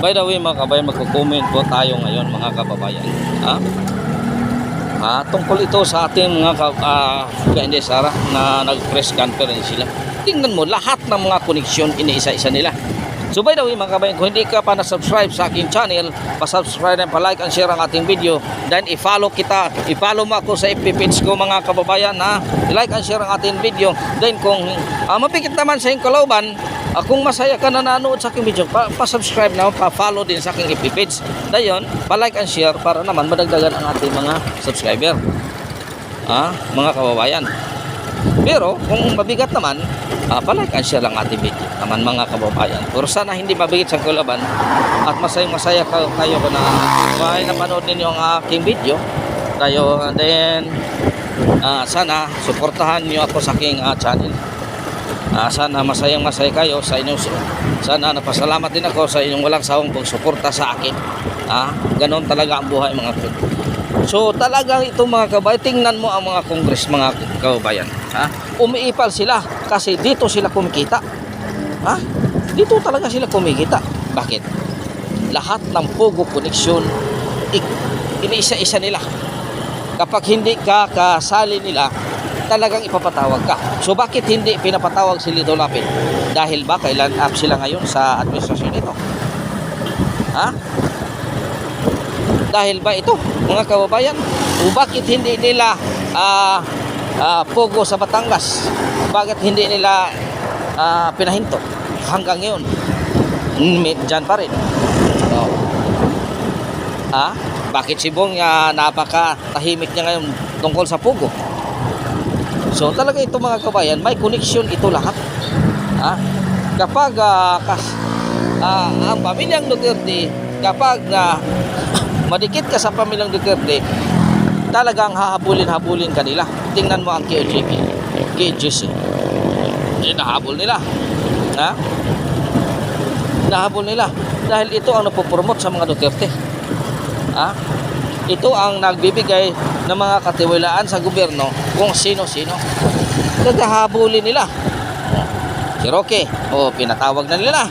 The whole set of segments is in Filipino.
By the way mga kabayan, magko-comment po tayo ngayon mga kababayan. Tungkol ito sa ating mga Kende Sara na nag-press conference sila. Tingnan mo lahat ng mga koneksyon iniisa-isa nila. So by the way mga kabayan, kung hindi ka pa na-subscribe sa aking channel, pa-subscribe and pa-like and share ang ating video. Then i-follow mo ako sa FB page ko mga kababayan, i-like and share ang ating video. Then kung mapikit naman sa iyong kalooban, kung masaya ka na nanood sa aking video, pa-subscribe na, pa-follow din sa aking FB page. Dayon, pa-like and share para naman madagdagan ang ating mga subscriber. Mga kababayan. Pero kung mabigat naman, pa-like and share lang ating video naman mga kababayan. Pero sana hindi mabigat sa kalaban at masaya kayo na may napanood ninyo ang aking video tayo. And then sana suportahan niyo ako sa aking channel. Sana masaya kayo sa inyong, sana napasalamat din ako sa inyong walang sawang pagsuporta sa akin. Ganon talaga ang buhay mga friend. So talagang ito mga kababayan, tingnan mo ang mga kongres mga kababayan. Umiipal sila kasi dito sila kumikita. Dito talaga sila kumikita. Bakit? Lahat ng Pogo connection iniisa-isa nila. Kapag hindi ka kasali nila, talagang ipapatawag ka. So bakit hindi pinapatawag si Lito Lapid? Dahil ba kailan up sila ngayon sa administrasyon nito? Dahil ba ito mga kababayan? O bakit hindi nila Pogo sa Batangas? Bakit hindi nila pinahinto hanggang ngayon? Diyan pa rin. Bakit si Bong napaka-tahimik niya ngayon tungkol sa Pogo? So talaga ito mga kabayan, may connection ito lahat. Kapag ang pamilyang Duterte, kapag madikit ka sa pamilyang Duterte, talagang hahabulin kanila. Tingnan mo ang KJC. Nahabol nila. Nahabol nila dahil ito ang napopromote sa mga Duterte. Ito ang nagbibigay ng mga katiwalaan sa gobyerno kung sino-sino. Naghahabulin nila. Si Roque, pinatawag na nila.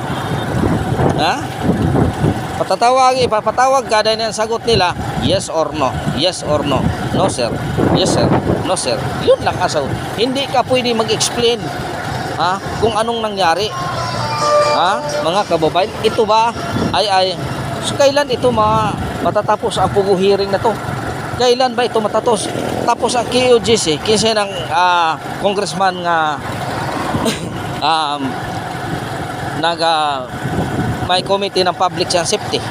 Ipapatawag ka, dahil ang sagot nila, yes or no, yes or no, no sir, yes sir, no sir. Yun lang asaw. Hindi ka pwede mag-explain kung anong nangyari. Mga kababayan, ito ba ay so kailan ito matatapos ang Pogo hearing na to? Kailan ba ito matatapos? Tapos ang KOGC, kinsa ng congressman nga may committee ng public safety,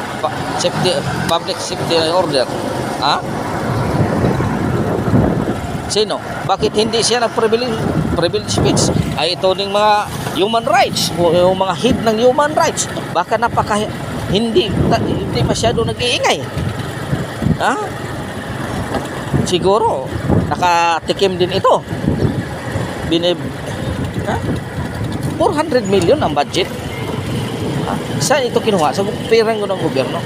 public safety order. Sino? Bakit hindi siya nag-privilege speech? Ay ito ng mga human rights o yung mga head ng human rights. Baka hindi masyado nag-iingay. Siguro nakatikim din ito. 400 million ang budget. Saan ito kinuha? Sa perang ng gobyerno.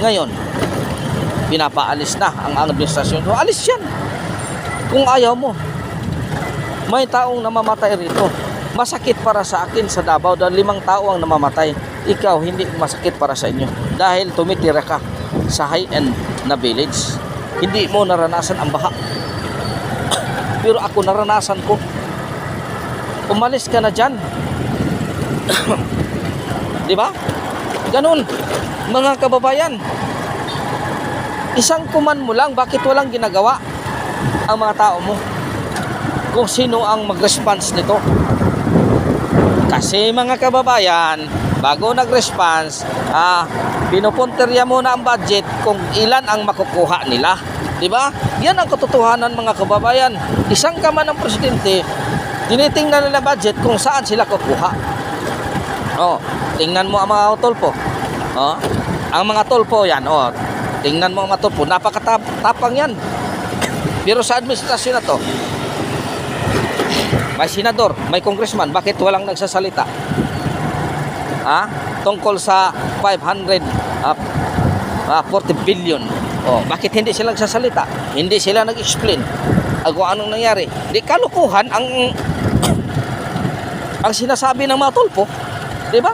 Ngayon pinapaalis na ang administrasyon. So, alis yan kung ayaw mo. May taong namamatay rito. Masakit para sa akin sa Davao dahil 5 tao ang namamatay. Ikaw hindi masakit para sa inyo dahil tumitira ka sa high-end na village. Hindi mo naranasan ang baha. Pero ako naranasan ko. Umalis ka na dyan. Di ba? Ganun mga kababayan. Isang kuman mo lang, bakit walang ginagawa ang mga tao mo? Kung sino ang mag-response nito? Kasi mga kababayan, bago nag-response, pinupunterya muna ang budget kung ilan ang makukuha nila. Diba? Yan ang katotohanan mga kababayan. Isang kaman ng presidente, tinitingnan nila budget kung saan sila kukuha. Tingnan mo ang mga tolpo. Ang mga tolpo yan. Tingnan mo ang mga tolpo. Napakatapang yan. Pero sa administrasyon na to, may senador, may congressman, bakit walang nagsasalita? Tungkol sa 540 billion. Bakit hindi sila nagsasalita? Hindi sila nag-explain kung anong nangyari. Di kalukuhan ang sinasabi ng mga tulpo. Di ba?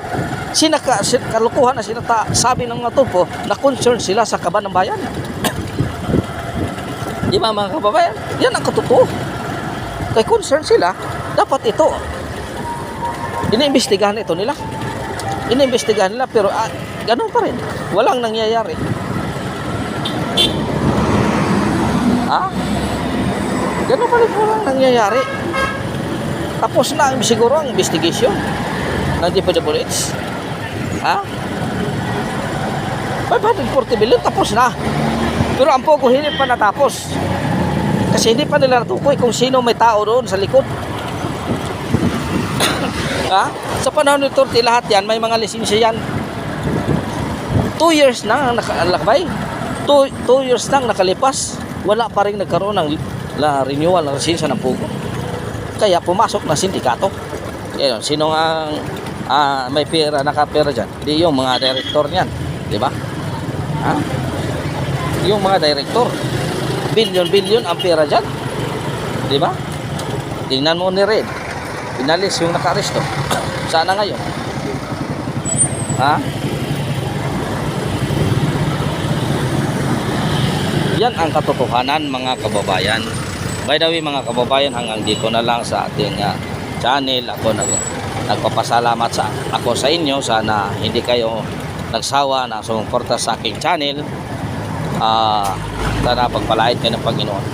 kalukuhan na sabi ng mga tupo na concern sila sa kaban ng bayan. Di ba mga kababayan? Yan ang katotoo. Kay concern sila, dapat ito. Iniimbestigahan ito nila. Iniimbestigahan nila pero ganun pa rin. Walang nangyayari. Ganun pa rin walang nangyayari. Tapos na siguro ang investigation ng DPWH. 540 billion tapos na. Pero ang Pogo hindi pa natapos. Kasi hindi pa nila natukoy kung sino may tao doon sa likod. Sa panahon ni Torte lahat yan, may mga lisensya yan. 2 years na nakalakbay. 2 years nang nakalipas. Wala pa rin nagkaroon ng renewal ng lisensya ng Pogo. Kaya pumasok na sindikato. Yan, sino ang may pera, nakapera dyan? Di yung mga director niyan. Di ba? Yung mga director. Billion ang pera dyan. Di ba? Tingnan mo ni Red. Pinalis yung naka-aresto. Sana ngayon? Yan ang katotohanan mga kababayan. By the way mga kababayan, hanggang dito na lang sa ating channel. Ako nagpapasalamat ako sa inyo. Sana hindi kayo nagsawa na sumuporta sa aking channel. Sana pagpalait kayo ng Panginoon.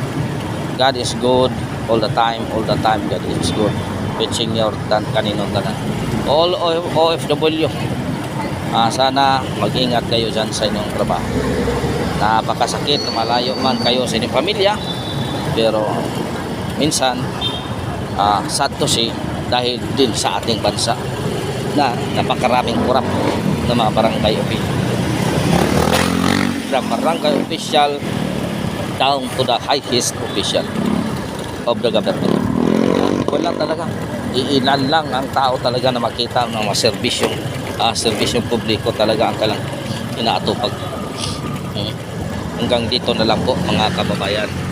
God is good all the time. All the time God is good. Pitching your kaninong tanan. All OFW. Sana mag-ingat kayo dyan sa inyong trabaho. Napakasakit, malayo man kayo sa inyong pamilya. Pero minsan sad to see dahil din sa ating bansa na napakaraming kurap ng mga barangay official. From barangay official down to the highest official of the government. Wala talaga. Iilan lang ang tao talaga na makita ng mga serbisyong publiko talaga ang kalang inaatupag. Hanggang dito na lang po mga kababayan.